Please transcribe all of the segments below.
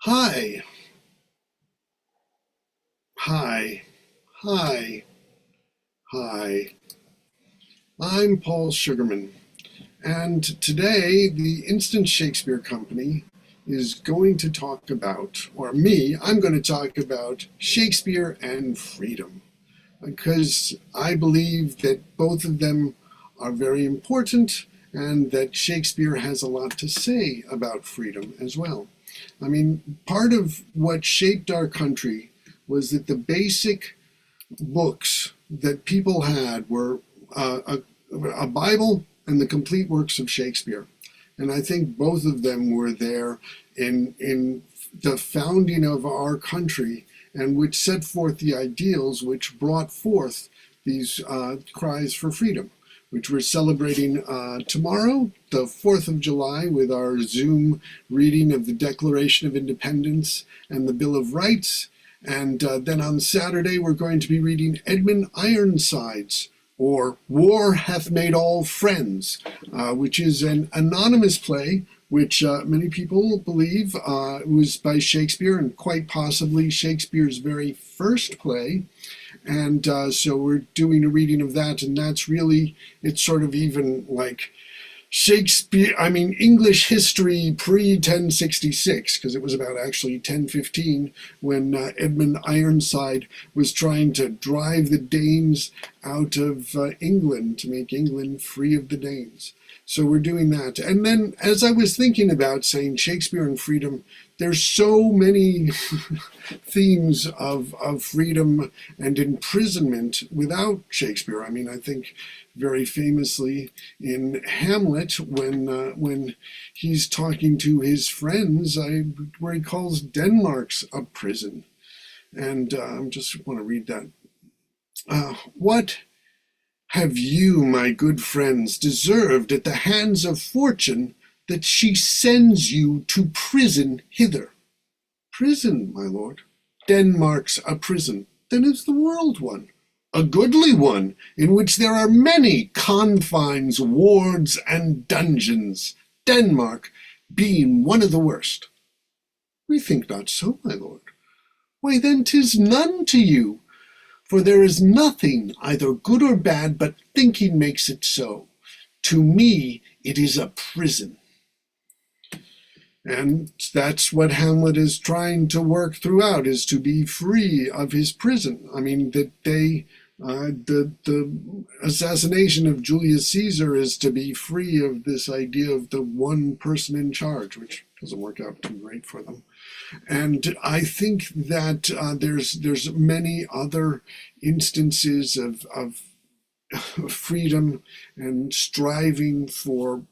Hi, hi, hi, hi. I'm Paul Sugarman, and today the Instant Shakespeare Company is going to talk about, or me, I'm going to talk about Shakespeare and freedom, because I believe that both of them are very important and that Shakespeare has a lot to say about freedom as well. I mean, part of what shaped our country was that the basic books that people had were a Bible and the complete works of Shakespeare. And I think both of them were there in the founding of our country, and which set forth the ideals which brought forth these cries for freedom, which we're celebrating tomorrow, the 4th of July, with our Zoom reading of the Declaration of Independence and the Bill of Rights. And then on Saturday, we're going to be reading Edmund Ironside's, or War Hath Made All Friends, which is an anonymous play which many people believe was by Shakespeare, and quite possibly Shakespeare's very first play. And so we're doing a reading of that, and that's really, it's sort of even like Shakespeare, I mean, English history pre-1066, because it was about actually 1015 when Edmund Ironside was trying to drive the Danes out of England to make England free of the Danes. So we're doing that. And then as I was thinking about saying Shakespeare and freedom, there's so many themes of freedom and imprisonment without Shakespeare. I mean, I think very famously in Hamlet, when he's talking to his friends, where he calls Denmark's a prison. And I just want to read that. What have you, my good friends, deserved at the hands of fortune, that she sends you to prison hither? Prison, my lord. Denmark's a prison. Then is the world one. A goodly one, in which there are many confines, wards, and dungeons, Denmark being one of the worst. We think not so, my lord. Why then 'tis none to you, for there is nothing either good or bad, but thinking makes it so. To me it is a prison. And that's what Hamlet is trying to work throughout, is to be free of his prison. I mean, that the assassination of Julius Caesar is to be free of this idea of the one person in charge, which doesn't work out too great for them. And I think that there's many other instances of freedom and striving for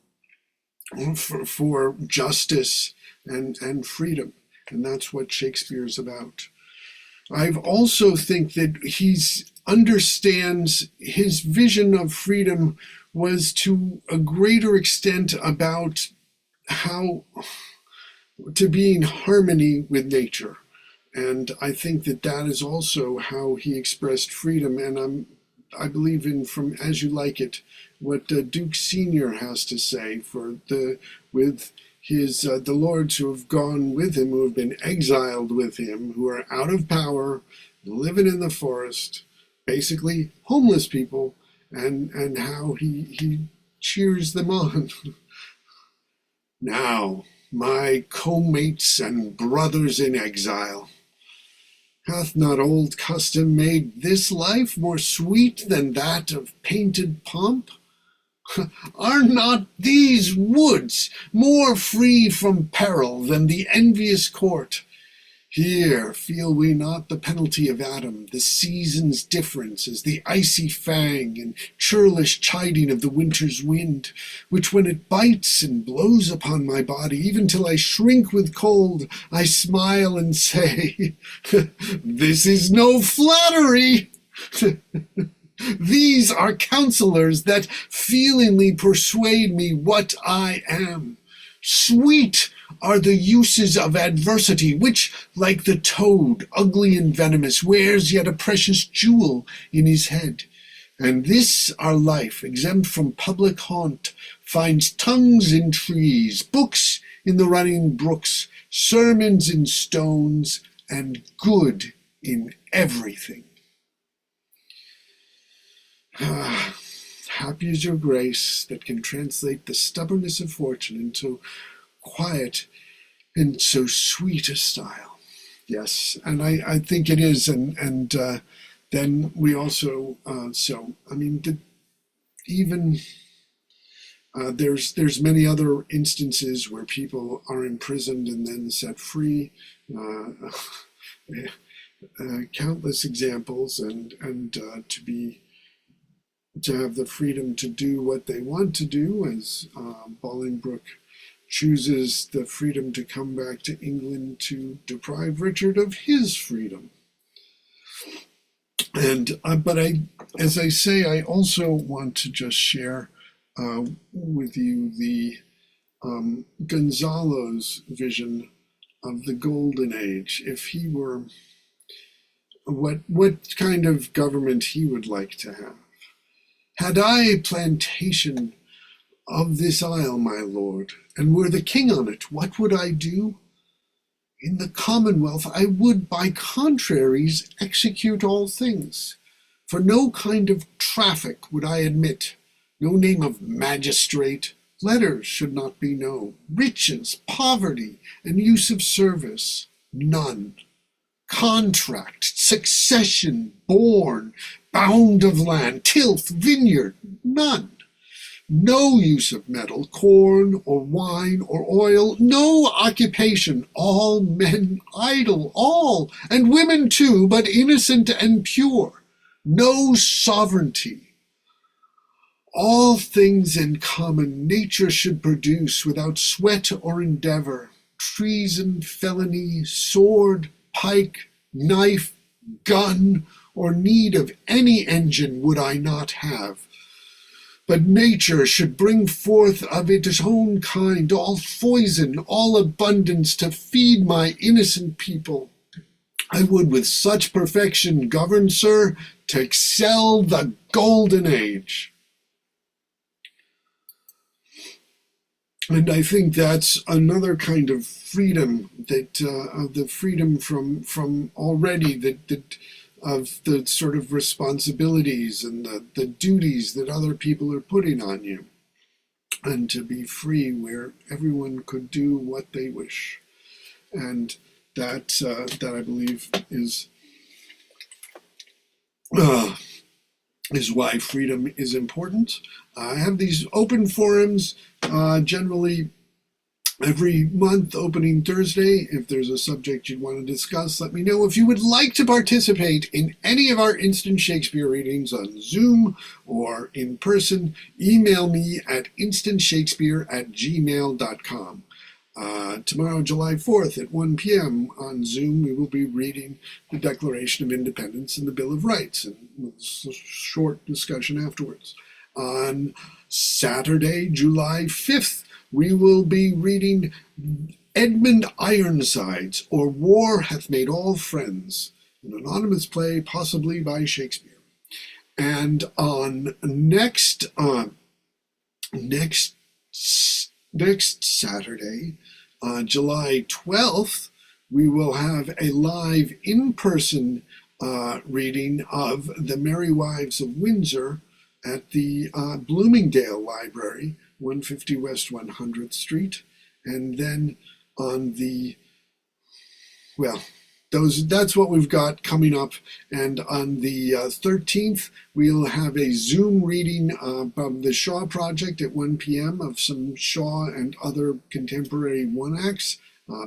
justice and freedom, and that's what Shakespeare's about. I also think that he's understands his vision of freedom was to a greater extent about how to be in harmony with nature. And I think that that is also how he expressed freedom. And I believe in From As You Like It, what Duke Senior has to say with his the lords who have gone with him, who have been exiled with him, who are out of power, living in the forest, basically homeless people, and how he cheers them on. Now, my co-mates and brothers in exile, hath not old custom made this life more sweet than that of painted pomp? Are not these woods more free from peril than the envious court? Here feel we not the penalty of Adam, the season's difference as the icy fang and churlish chiding of the winter's wind, which when it bites and blows upon my body, even till I shrink with cold, I smile and say, this is no flattery. These are counselors that feelingly persuade me what I am. Sweet are the uses of adversity, which, like the toad, ugly and venomous, wears yet a precious jewel in his head. And this our life, exempt from public haunt, finds tongues in trees, books in the running brooks, sermons in stones, and good in everything. Happy is your grace that can translate the stubbornness of fortune into quiet and so sweet a style. Yes, and I think it is, and then we also there's many other instances where people are imprisoned and then set free. Countless examples, and to have the freedom to do what they want to do, as Bolingbroke chooses the freedom to come back to England to deprive Richard of his freedom. And as I say, I also want to just share with you the Gonzalo's vision of the Golden Age. If he were, what kind of government he would like to have. Had I a plantation of this isle, my lord, and were the king on it, what would I do? In the commonwealth I would by contraries execute all things. For no kind of traffic would I admit, no name of magistrate, letters should not be known, riches, poverty, and use of service, none. Contract, succession, born, bound of land, tilth, vineyard, none. No use of metal, corn, or wine, or oil, no occupation, all men idle, all, and women too, but innocent and pure. No sovereignty. All things in common nature should produce without sweat or endeavor, treason, felony, sword, pike, knife, gun, or need of any engine would I not have. But nature should bring forth of its own kind all foison, all abundance to feed my innocent people. I would with such perfection govern, sir, to excel the Golden Age. And I think that's another kind of freedom, that the freedom from already that of the sort of responsibilities and the duties that other people are putting on you, and to be free where everyone could do what they wish. And that I believe is why freedom is important. I have these open forums generally every month, opening Thursday. If there's a subject you'd want to discuss, let me know. If you would like to participate in any of our Instant Shakespeare readings on Zoom or in person, email me at instantshakespeare@gmail.com. Tomorrow, July 4th at 1 p.m. on Zoom, we will be reading the Declaration of Independence and the Bill of Rights, and with a short discussion afterwards. On Saturday, July 5th, we will be reading Edmund Ironsides, or War Hath Made All Friends, an anonymous play possibly by Shakespeare. And on next Saturday, July 12th, we will have a live in-person reading of The Merry Wives of Windsor at the Bloomingdale Library, 150 West 100th Street. And then on the, that's what we've got coming up. And on the 13th, we'll have a Zoom reading from the Shaw Project at 1 p.m. of some Shaw and other contemporary one-acts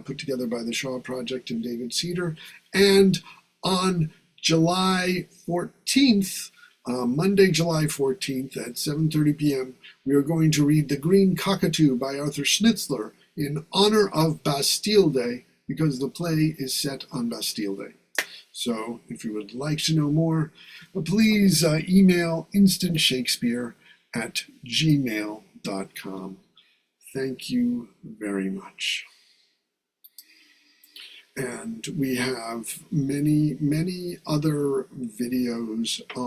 put together by the Shaw Project and David Cedar. And on July 14th, Monday, July 14th at 7:30 p.m., we are going to read The Green Cockatoo by Arthur Schnitzler in honor of Bastille Day, because the play is set on Bastille Day. So if you would like to know more, please email instantshakespeare@gmail.com. Thank you very much. And we have many, many other videos on